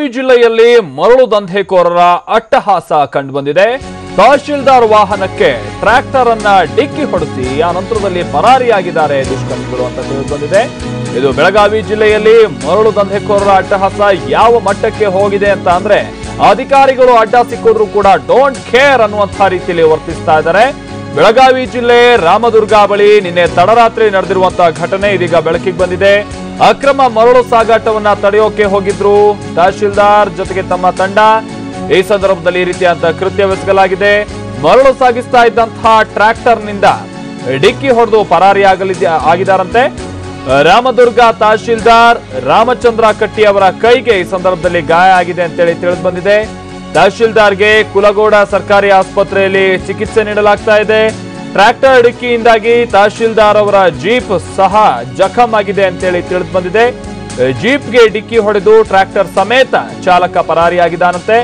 ಬೆಳಗಾವಿ ಜಿಲ್ಲೆಯಲ್ಲಿ ಮರಳು ದಂಧೆಕೋರರ ಅಟ್ಟಹಾಸ ಕಂಡುಬಂದಿದೆ. ತಹಶೀಲ್ದಾರ್ ವಾಹನಕ್ಕೆ ಟ್ರ್ಯಾಕ್ಟರ್ ಅನ್ನ ಡಿಕ್ಕಿ ಹೊಡೆಸಿ ಆ ನಂತರದಲ್ಲಿ ಪರಾರಿಯಾಗಿದ್ದಾರೆ ದುಷ್ಕರ್ಮಿಗಳು ಅಂತ ತಿಳಿದುಬಂದಿದೆ. ಇದು ಬೆಳಗಾವಿ ಜಿಲ್ಲೆಯಲ್ಲಿ ಮರಳು ದಂಧೆಕೋರರ ಅಟ್ಟಹಾಸ ಯಾವ ಮಟ್ಟಕ್ಕೆ ಹೋಗಿದೆ ಅಂತ ಅಂದ್ರೆ ಅಧಿಕಾರಿಗಳು ಅಡ್ಡ ಸಿಕ್ಕಿದ್ರು ಕೂಡ ಡೋಂಟ್ ಕೇರ್ ಅನ್ನುವಂತಹ ರೀತಿಯಲ್ಲಿ ವರ್ತಿಸ್ತಾ ಇದ್ದಾರೆ. ಬೆಳಗಾವಿ ಜಿಲ್ಲೆ ರಾಮದುರ್ಗ ಬಳಿ ನಿನ್ನೆ ತಡರಾತ್ರಿ ನಡೆದಿರುವಂತಹ ಘಟನೆ ಇದೀಗ ಬೆಳಕಿಗೆ ಬಂದಿದೆ. ಅಕ್ರಮ ಮರಳು ಸಾಗಾಟವನ್ನ ತಡೆಯೋಕೆ ಹೋಗಿದ್ರು ತಹಶೀಲ್ದಾರ್ ಜೊತೆಗೆ ತಮ್ಮ ತಂಡ. ಈ ಸಂದರ್ಭದಲ್ಲಿ ಈ ರೀತಿಯಾದ ಕೃತ್ಯವೆಸಗಲಾಗಿದೆ. ಮರಳು ಸಾಗಿಸ್ತಾ ಇದ್ದಂತಹ ಟ್ರ್ಯಾಕ್ಟರ್ ನಿಂದ ಡಿಕ್ಕಿ ಹೊಡೆದು ಆಗಿದ್ದಾರಂತೆ. ರಾಮದುರ್ಗ ತಹಶೀಲ್ದಾರ್ ರಾಮಚಂದ್ರ ಕಟ್ಟಿ ಅವರ ಕೈಗೆ ಈ ಸಂದರ್ಭದಲ್ಲಿ ಗಾಯ ಆಗಿದೆ ಅಂತೇಳಿ ತಿಳಿದು ಬಂದಿದೆ. ತಹಶೀಲ್ದಾರ್ಗೆ ಕುಲಗೋಡ ಸರ್ಕಾರಿ ಆಸ್ಪತ್ರೆಯಲ್ಲಿ ಚಿಕಿತ್ಸೆ ನೀಡಲಾಗ್ತಾ ಇದೆ. ಟ್ರ್ಯಾಕ್ಟರ್ ಡಿಕ್ಕಿಯಿಂದಾಗಿ ತಹಶೀಲ್ದಾರ್ ಅವರ ಜೀಪ್ ಸಹ ಜಖಂ ಆಗಿದೆ ಅಂತೇಳಿ ತಿಳಿದು ಬಂದಿದೆ. ಜೀಪ್ಗೆ ಡಿಕ್ಕಿ ಹೊಡೆದು ಟ್ರ್ಯಾಕ್ಟರ್ ಸಮೇತ ಚಾಲಕ ಪರಾರಿಯಾಗಿದ್ದಾನಂತೆ.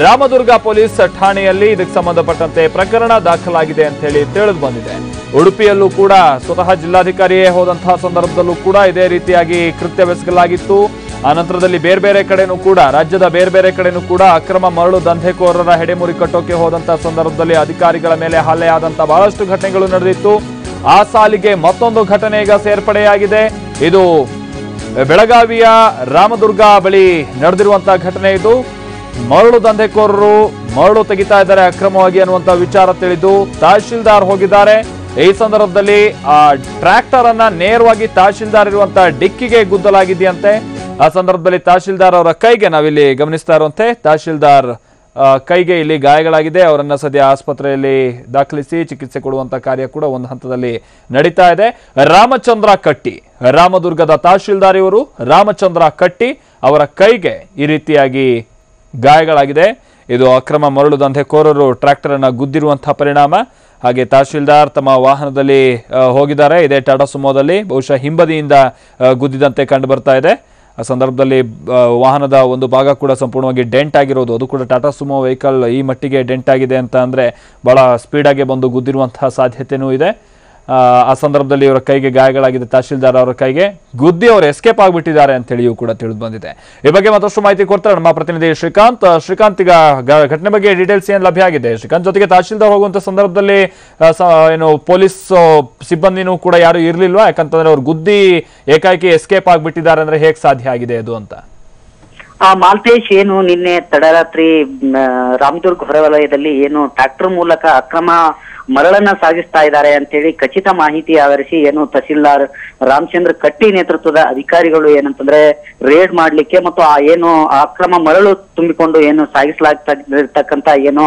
ರಾಮದುರ್ಗ ಪೊಲೀಸ್ ಠಾಣೆಯಲ್ಲಿ ಇದಕ್ಕೆ ಸಂಬಂಧಪಟ್ಟಂತೆ ಪ್ರಕರಣ ದಾಖಲಾಗಿದೆ ಅಂತ ಹೇಳಿ ತಿಳಿದು ಬಂದಿದೆ. ಉಡುಪಿಯಲ್ಲೂ ಕೂಡ ಸ್ವತಃ ಜಿಲ್ಲಾಧಿಕಾರಿಯೇ ಹೋದಂತಹ ಸಂದರ್ಭದಲ್ಲೂ ಕೂಡ ಇದೇ ರೀತಿಯಾಗಿ ಕೃತ್ಯವೆಸಗಲಾಗಿತ್ತು. ಆ ನಂತರದಲ್ಲಿ ಬೇರೆ ಬೇರೆ ಕಡೆನೂ ಕೂಡ ರಾಜ್ಯದ ಬೇರೆ ಬೇರೆ ಕಡೆನೂ ಕೂಡ ಅಕ್ರಮ ಮರಳು ದಂಧೆಕೋರರ ಹೆಡೆಮುರಿ ಕಟ್ಟೋಕೆ ಹೋದಂತಹ ಸಂದರ್ಭದಲ್ಲಿ ಅಧಿಕಾರಿಗಳ ಮೇಲೆ ಹಲ್ಲೆ ಆದಂತಹ ಬಹಳಷ್ಟು ಘಟನೆಗಳು ನಡೆದಿತ್ತು. ಆ ಸಾಲಿಗೆ ಮತ್ತೊಂದು ಘಟನೆ ಈಗ ಸೇರ್ಪಡೆಯಾಗಿದೆ. ಇದು ಬೆಳಗಾವಿಯ ರಾಮದುರ್ಗ ಬಳಿ ನಡೆದಿರುವಂತಹ ಘಟನೆ. ಇದು ಮರಳು ದಂಧೆಕೋರರು ಮರಳು ತೆಗಿತಾ ಇದ್ದಾರೆ ಅಕ್ರಮವಾಗಿ ಅನ್ನುವಂತ ವಿಚಾರ ತಿಳಿದು ತಹಶೀಲ್ದಾರ್ ಹೋಗಿದ್ದಾರೆ. ಈ ಸಂದರ್ಭದಲ್ಲಿ ಆ ಟ್ರ್ಯಾಕ್ಟರ್ ಅನ್ನ ನೇರವಾಗಿ ತಹಶೀಲ್ದಾರ್ ಇರುವಂತಹ ಡಿಕ್ಕಿಗೆ ಗುದ್ದಲಾಗಿದೆಯಂತೆ. ಆ ಸಂದರ್ಭದಲ್ಲಿ ತಹಶೀಲ್ದಾರ್ ಅವರ ಕೈಗೆ ನಾವಿಲ್ಲಿ ಗಮನಿಸ್ತಾ ಇರುವಂತೆ ತಹಶೀಲ್ದಾರ್ ಕೈಗೆ ಇಲ್ಲಿ ಗಾಯಗಳಾಗಿದೆ. ಅವರನ್ನ ಸದ್ಯ ಆಸ್ಪತ್ರೆಯಲ್ಲಿ ದಾಖಲಿಸಿ ಚಿಕಿತ್ಸೆ ಕೊಡುವಂತ ಕಾರ್ಯ ಕೂಡ ಒಂದು ಹಂತದಲ್ಲಿ ನಡೀತಾ ಇದೆ. ರಾಮಚಂದ್ರ ಕಟ್ಟಿ, ರಾಮದುರ್ಗದ ತಹಶೀಲ್ದಾರ್ ಇವರು ರಾಮಚಂದ್ರ ಕಟ್ಟಿ ಅವರ ಕೈಗೆ ಈ ರೀತಿಯಾಗಿ ಗಾಯಗಳಾಗಿದೆ. ಇದು ಅಕ್ರಮ ಮರಳು ದಂಧೆಕೋರರು ಟ್ರ್ಯಾಕ್ಟರ್ ಅನ್ನ ಗುದ್ದಿರುವಂತಹ ಪರಿಣಾಮ. ಹಾಗೆ ತಹಶೀಲ್ದಾರ್ ತಮ್ಮ ವಾಹನದಲ್ಲಿ ಹೋಗಿದ್ದಾರೆ. ಇದೇ ಟಾಟಾ ಸುಮೋದಲ್ಲಿ ಬಹುಶಃ ಹಿಂಬದಿಯಿಂದ ಗುದ್ದಿದಂತೆ ಕಂಡು ಬರ್ತಾ ಇದೆ. ಆ ಸಂದರ್ಭದಲ್ಲಿ ವಾಹನದ ಒಂದು ಭಾಗ ಕೂಡ ಸಂಪೂರ್ಣವಾಗಿ ಡೆಂಟ್ ಆಗಿರೋದು, ಅದು ಕೂಡ ಟಾಟಾ ಸುಮೋ ವೆಹಿಕಲ್ ಈ ಮಟ್ಟಿಗೆ ಡೆಂಟ್ ಆಗಿದೆ ಅಂತ ಅಂದ್ರೆ ಬಹಳ ಸ್ಪೀಡಾಗಿ ಬಂದು ಗುದ್ದಿರುವಂತಹ ಸಾಧ್ಯತೆನೂ ಇದೆ. ಆ ಸಂದರ್ಭದಲ್ಲಿ ಇವರ ಕೈಗೆ ಗಾಯಗಳಾಗಿದೆ. ತಹಶೀಲ್ದಾರ್ ಅವರ ಕೈಗೆ ಗುದ್ದಿ ಅವರು ಎಸ್ಕೇಪ್ ಆಗಿಬಿಟ್ಟಿದ್ದಾರೆ ಅಂತ ಹೇಳಿಯೂ ಕೂಡ ತಿಳಿದು ಬಂದಿದೆ. ಈ ಬಗ್ಗೆ ಮತ್ತಷ್ಟು ಮಾಹಿತಿ ಕೊಡ್ತಾರೆ ನಮ್ಮ ಪ್ರತಿನಿಧಿ ಶ್ರೀಕಾಂತ್. ಶ್ರೀಕಾಂತ್, ಈಗ ಘಟನೆ ಬಗ್ಗೆ ಡೀಟೇಲ್ಸ್ ಏನು ಲಭ್ಯ ಆಗಿದೆ? ಶ್ರೀಕಾಂತ್, ಜೊತೆಗೆ ತಹಶೀಲ್ದಾರ್ ಹೋಗುವಂತ ಸಂದರ್ಭದಲ್ಲಿ ಏನು ಪೊಲೀಸ್ ಸಿಬ್ಬಂದಿನೂ ಕೂಡ ಯಾರು ಇರ್ಲಿಲ್ವಾ? ಯಾಕಂತಂದ್ರೆ ಅವ್ರು ಗುದ್ದಿ ಏಕಾಏಕಿ ಎಸ್ಕೇಪ್ ಆಗಿಬಿಟ್ಟಿದ್ದಾರೆ ಅಂದ್ರೆ ಹೇಗೆ ಸಾಧ್ಯ ಆಗಿದೆ ಅದು ಅಂತ? ಮಾಲ್ತೇಶ್, ಏನು ನಿನ್ನೆ ತಡರಾತ್ರಿ ರಾಮದುರ್ಗ ಹೊರವಲಯದಲ್ಲಿ ಏನು ಟ್ರ್ಯಾಕ್ಟರ್ ಮೂಲಕ ಅಕ್ರಮ ಮರಳನ್ನ ಸಾಗಿಸ್ತಾ ಇದ್ದಾರೆ ಅಂತೇಳಿ ಖಚಿತ ಮಾಹಿತಿ ಆಧರಿಸಿ ಏನು ತಹಸೀಲ್ದಾರ್ ರಾಮಚಂದ್ರ ಕಟ್ಟಿ ನೇತೃತ್ವದ ಅಧಿಕಾರಿಗಳು ಏನಂತಂದ್ರೆ ರೇಡ್ ಮಾಡ್ಲಿಕ್ಕೆ ಮತ್ತು ಆ ಏನು ಅಕ್ರಮ ಮರಳು ತುಂಬಿಕೊಂಡು ಏನು ಸಾಗಿಸಲಾಗ್ತಕ್ಕಂತ ಏನು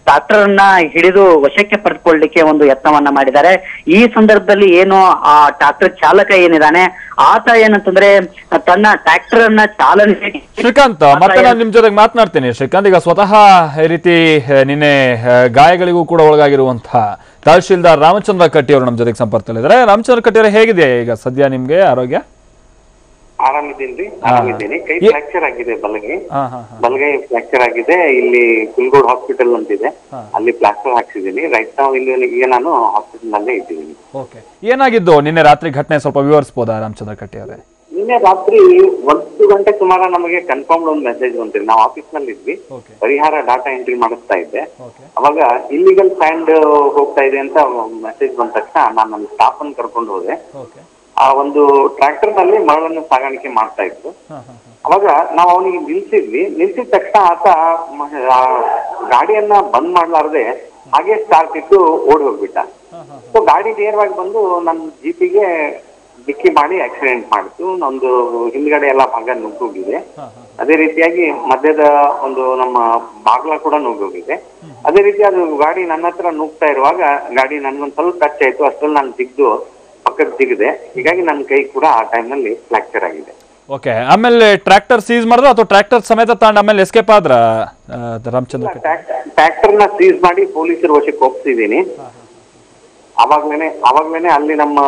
ಟ್ರಾಕ್ಟರ್ ಅನ್ನ ಹಿಡಿದು ವಶಕ್ಕೆ ಪಡೆದುಕೊಳ್ಳಲಿಕ್ಕೆ ಒಂದು ಯತ್ನವನ್ನ ಮಾಡಿದ್ದಾರೆ. ಈ ಸಂದರ್ಭದಲ್ಲಿ ಏನು ಆ ಟ್ರಾಕ್ಟರ್ ಚಾಲಕ ಏನಿದಾನೆ ಆತ ಏನಂತಂದ್ರೆ ತನ್ನ ಟ್ರಾಕ್ಟರ್ ಅನ್ನ ಚಾಲನೆ. ಶ್ರೀಕಾಂತ್, ಮತ್ತೆ ನಾನು ನಿಮ್ ಜೊತೆಗೆ ಮಾತನಾಡ್ತೀನಿ. ಶ್ರೀಕಾಂತ್, ಈಗ ಸ್ವತಃ ಈ ರೀತಿ ನಿನ್ನೆ ಗಾಯಗಳಿಗೂ ಕೂಡ ಒಳಗಾಗಿರುವಂತಹ ತಹಶೀಲ್ದಾರ್ ರಾಮಚಂದ್ರ ಕಟ್ಟಿ ಅವರು ನಮ್ಮ ಜೊತೆಗೆ ಸಂಪರ್ಕದಲ್ಲಿದ್ದಾರೆ. ರಾಮಚಂದ್ರ ಕಟ್ಟಿ ಅವರು ಹೇಗಿದೆ ಈಗ ಸದ್ಯ ನಿಮ್ಗೆ ಆರೋಗ್ಯ? ಆರಾಮಿದ್ದೀನಿ. ಕೈ ಫ್ರಾಕ್ಚರ್ ಆಗಿದೆ, ಬಲಗೈ ಫ್ರಾಕ್ಚರ್ ಆಗಿದೆ. ಇಲ್ಲಿ ಕುಲ್ಗೋಡ್ ಹಾಸ್ಪಿಟಲ್ ಅಂತಿದೆ, ಅಲ್ಲಿ ಪ್ಲಾಸ್ಟರ್ ಹಾಕ್ಸಿದೀನಿ. ರೈಟ್ ನಾವು ಇಲ್ಲಿ ಈಗ ನಾನು ಹಾಸ್ಪಿಟಲ್ ನಲ್ಲೇ ಇದ್ದೀನಿ. ಏನಾಗಿದ್ದು ನಿನ್ನೆ ರಾತ್ರಿ ಘಟನೆ ಸ್ವಲ್ಪ ವಿವರಿಸಬಹುದಾ ರಾಮಚಂದ್ರ ಕಟ್ಟಿ ಅವರೇ? ನಿನ್ನೆ ರಾತ್ರಿ 1 ಗಂಟೆ ಸುಮಾರು ನಮಗೆ ಕನ್ಫರ್ಮ್ ಒಂದು ಮೆಸೇಜ್ ಬಂದಿದೆ. ನಾವು ಆಫೀಸ್ ನಲ್ಲಿ ಇದ್ವಿ, ಪರಿಹಾರ ಡಾಟಾ ಎಂಟ್ರಿ ಮಾಡಿಸ್ತಾ ಇದ್ದೆ. ಅವಾಗ ಇಲ್ಲಿಗಲ್ ಸ್ಯಾಂಡ್ ಹೋಗ್ತಾ ಇದೆ ಅಂತ ಮೆಸೇಜ್ ಬಂದ ತಕ್ಷಣ ನಾನು ನನ್ನ ಸ್ಟಾಫ್ ಅನ್ನು ಕರ್ಕೊಂಡು ಹೋದೆ. ಆ ಒಂದು ಟ್ರ್ಯಾಕ್ಟರ್ ನಲ್ಲಿ ಮರಳನ್ನು ಸಾಗಾಣಿಕೆ ಮಾಡ್ತಾ ಇದ್ರು. ಅವಾಗ ನಾವು ಅವನಿಗೆ ನಿಲ್ಸಿದ ತಕ್ಷಣ ಆತ ಗಾಡಿಯನ್ನ ಬಂದ್ ಮಾಡ್ಲಾರ್ದೆ ಹಾಗೆ ಸ್ಟಾರ್ಟ್ ಇಟ್ಟು ಓಡಿ ಹೋಗ್ಬಿಟ್ಟ. ಸೊ ಗಾಡಿ ನೇರವಾಗಿ ಬಂದು ನನ್ನ ಜೀಪಿಗೆ ಡಿಕ್ಕಿ ಮಾಡಿ ಆಕ್ಸಿಡೆಂಟ್ ಮಾಡಿತು. ಒಂದು ಹಿಂದ್ಗಡೆ ಎಲ್ಲ ಭಾಗ ನುಗ್ಗೋಗಿದೆ. ಅದೇ ರೀತಿಯಾಗಿ ಮಧ್ಯದ ಒಂದು ನಮ್ಮ ಬಾಗ್ಲ ಕೂಡ ನುಗ್ಗೋಗಿದೆ. ಅದೇ ರೀತಿ ಅದು ಗಾಡಿ ನನ್ನ ಹತ್ರ ನುಗ್ತಾ ಇರುವಾಗ ಗಾಡಿ ನನ್ಗೊಂದ್ ಸ್ವಲ್ಪ ಟಚ್ ಆಯ್ತು. ಅಷ್ಟ್ರಲ್ಲಿ ನಾನು ಪಕ್ಕಕ್ಕೆ ಜಿಗಿದೆ. ಹೀಗಾಗಿ ನನ್ನ ಕೈ ಕೂಡ ಆ ಟೈಮ್ ನಲ್ಲಿ ಫ್ರಾಕ್ಚರ್ ಆಗಿದೆ. ಓಕೆ, ಆಮೇಲೆ ಟ್ರ್ಯಾಕ್ಟರ್ ಸೀಸ್ ಮಾಡಿದ್ರು ಅಥವಾ ಟ್ರ್ಯಾಕ್ಟರ್ ಸಮೇತ ತಗೊಂಡು ಆಮೇಲೆ ಎಸ್ಕೇಪ್ ಆದ್ರ ರಾಮಚಂದ್ರ? ಟ್ರ್ಯಾಕ್ಟರ್ ನ ಸೀಸ್ ಮಾಡಿ ಪೊಲೀಸರ ವಶಕ್ಕೆ ಒಪ್ಪಿಸಿದೀನಿ. ಅವಾಗ್ಲೇನೆ ಅಲ್ಲಿ ನಮ್ಮ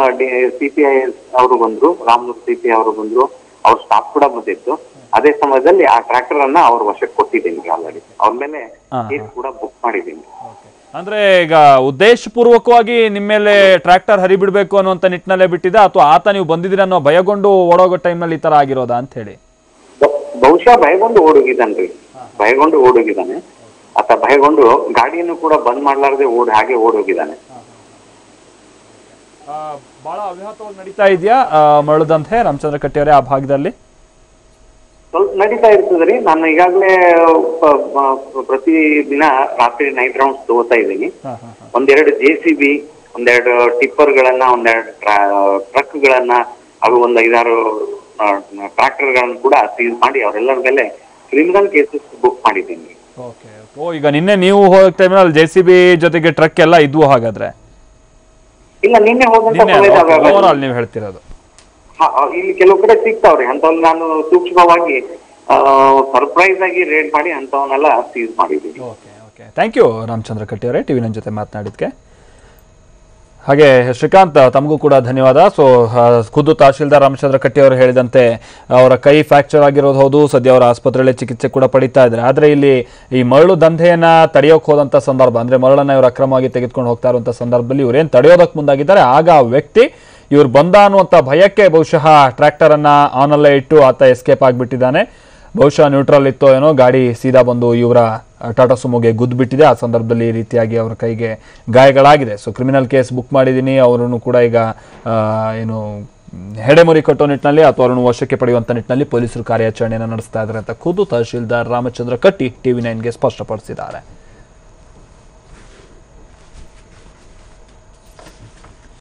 CPI ಅವರು ಬಂದ್ರು, ರಾಮದುರ್ಗ CPI ಅವರು ಬಂದ್ರು, ಅವ್ರ ಸ್ಟಾಫ್ ಕೂಡ ಬಂದಿತ್ತು. ಅದೇ ಸಮಯದಲ್ಲಿ ಆ ಟ್ರ್ಯಾಕ್ಟರ್ ಅನ್ನ ಅವ್ರ ವಶಕ್ಕೆ ಕೊಟ್ಟಿದ್ದೀನಿ. ಆಲ್ರೆಡಿ ಅವ್ರ ಮೇಲೆ ಕೇಸ್ ಕೂಡ ಬುಕ್ ಮಾಡಿದ್ದೀನಿ. ಅಂದ್ರೆ ಈಗ ಉದ್ದೇಶಪೂರ್ವಕವಾಗಿ ನಿಮ್ಮ ಮೇಲೆ ಟ್ರ್ಯಾಕ್ಟರ್ ಹರಿಬಿಡ್ಬೇಕು ಅನ್ನುವಂತ ನಿಟ್ಟಿನಲ್ಲೇ ಬಿಟ್ಟಿದೆ ಅಥವಾ ಆತ ನೀವು ಬಂದಿದ್ದೀರ ಅನ್ನೋ ಭಯಗೊಂಡು ಓಡೋಗೋ ಟೈಮ್ನಲ್ಲಿ ಈ ತರ ಆಗಿರೋದಾ ಅಂತ ಹೇಳಿ? ಬಹುಶಃ ಭಯಗೊಂಡು ಓಡೋಗಿದ್ದಾನ್ರಿ, ಭಯಗೊಂಡು ಓಡೋಗಿದ್ದಾನೆ. ಆತ ಭಯಗೊಂಡು ಗಾಡಿಯನ್ನು ಕೂಡ ಬಂದ್ ಮಾಡ್ಲಾರ್ದೆ ಹಾಗೆ ಓಡೋಗಿದ್ದಾನೆ. ಬಹಳ ಅವ್ಯಾಹತವಾಗಿ ನಡೀತಾ ಇದೆಯಾ ಮರಳುದಂತೆ ರಾಮಚಂದ್ರ ಕಟ್ಟಿ ಅವರೇ ಆ ಭಾಗದಲ್ಲಿ? ಸ್ವಲ್ಪ ನಡೀತಾ ಇರ್ತದ್ರಿ. ನಾನು ಈಗಾಗಲೇ ಪ್ರತಿ ದಿನ ರಾತ್ರಿ ನೈಟ್ ರೌಂಡ್ಸ್ ತಗೋತಾ ಇದ್ದೀನಿ. ಒಂದೆರಡು JCB, ಒಂದೆರಡು ಟಿಪ್ಪರ್ ಗಳನ್ನ, ಒಂದೆರಡು ಟ್ರಕ್ ಗಳನ್ನ, ಹಾಗೂ ಒಂದ್ 5-6 ಟ್ರಾಕ್ಟರ್ ಗಳನ್ನ ಕೂಡ ಸೀಸ್ ಮಾಡಿ ಅವರೆಲ್ಲರ ಮೇಲೆ ಕ್ರಿಮಿನಲ್ ಕೇಸಸ್ ಬುಕ್ ಮಾಡಿದ್ದೀನಿ. ಈಗ ನಿನ್ನೆ ನೀವು ಹೋದ ಟೈಮಲ್ಲಿ JCB ಜೊತೆಗೆ ಟ್ರಕ್ ಎಲ್ಲ ಇದ್ವು ಹಾಗಾದ್ರೆ? ಇಲ್ಲ, ನಿನ್ನೆ ಹೋದಂತ ನೀವು ಹೇಳ್ತಿರೋದು ಇಲ್ಲಿ ಕೆಲವು ಕಡೆ ಸಿಗ್ತಾವ್ರಿ ಅಂತವ್. ನಾನು ಸೂಕ್ಷ್ಮವಾಗಿ ಸರ್ಪ್ರೈಸ್ ಆಗಿ ರೇಡ್ ಮಾಡಿ ಅಂತವನ್ನೆಲ್ಲ ಸೀಸ್ ಮಾಡಿದ್ದೀನಿ. ಥ್ಯಾಂಕ್ ಯು ರಾಮಚಂದ್ರ ಕಟ್ಟಿ ಅವರೇ, ಟಿವಿ ನೈನ್ ಜೊತೆ ಮಾತನಾಡಿದ್ಕೆ. ಹಾಗೆ ಶ್ರೀಕಾಂತ್, ತಮಗೂ ಕೂಡ ಧನ್ಯವಾದ. ಸೊ ಖುದ್ದು ತಹಶೀಲ್ದಾರ್ ರಾಮಚಂದ್ರ ಕಟ್ಟಿ ಅವರು ಹೇಳಿದಂತೆ ಅವರ ಕೈ ಫ್ರಾಕ್ಚರ್ ಆಗಿರೋದು ಹೌದು, ಸದ್ಯ ಅವರ ಆಸ್ಪತ್ರೆಯಲ್ಲಿ ಚಿಕಿತ್ಸೆ ಕೂಡ ಪಡಿತಾ ಇದ್ದಾರೆ. ಆದರೆ ಇಲ್ಲಿ ಈ ಮರಳು ದಂಧೆಯನ್ನ ತಡೆಯೋಕೆ ಹೋದಂಥ ಸಂದರ್ಭ, ಅಂದರೆ ಮರಳನ್ನ ಇವರು ಅಕ್ರಮವಾಗಿ ತೆಗೆದುಕೊಂಡು ಹೋಗ್ತಾ ಇರುವಂಥ ಸಂದರ್ಭದಲ್ಲಿ ಇವರೇನು ತಡೆಯೋದಕ್ಕೆ ಮುಂದಾಗಿದ್ದಾರೆ, ಆಗ ಆ ವ್ಯಕ್ತಿ ಇವ್ರು ಬಂದ ಅನ್ನುವಂಥ ಭಯಕ್ಕೆ ಬಹುಶಃ ಟ್ರ್ಯಾಕ್ಟರನ್ನ ಆನಲ್ಲೇ ಇಟ್ಟು ಆತ ಎಸ್ಕೇಪ್ ಆಗಿಬಿಟ್ಟಿದ್ದಾನೆ. ಬಹುಶಃ ನ್ಯೂಟ್ರಲ್ ಇತ್ತೋ ಏನೋ, ಗಾಡಿ ಸೀದಾ ಬಂದು ಇವರ ಟಾಟಾ ಸುಮೋಗೆ ಗುದ್ದು ಬಿಟ್ಟಿದೆ. ಆ ಸಂದರ್ಭದಲ್ಲಿ ಈ ರೀತಿಯಾಗಿ ಅವರ ಕೈಗೆ ಗಾಯಗಳಾಗಿದೆ. ಸೊ ಕ್ರಿಮಿನಲ್ ಕೇಸ್ ಬುಕ್ ಮಾಡಿದ್ದೀನಿ. ಅವರನ್ನು ಕೂಡ ಈಗ ಏನು ಹೆಡೆಮುರಿ ಕಟ್ಟೋ ನಿಟ್ಟಿನಲ್ಲಿ ಅಥವಾ ಅವರನ್ನು ವಶಕ್ಕೆ ಪಡೆಯುವಂಥ ನಿಟ್ಟಿನಲ್ಲಿ ಪೊಲೀಸರು ಕಾರ್ಯಾಚರಣೆಯನ್ನು ನಡೆಸ್ತಾ ಇದ್ದಾರೆ ಅಂತ ಖುದ್ದು ತಹಶೀಲ್ದಾರ್ ರಾಮಚಂದ್ರ ಕಟ್ಟಿ TV9ಗೆ ಸ್ಪಷ್ಟಪಡಿಸಿದ್ದಾರೆ.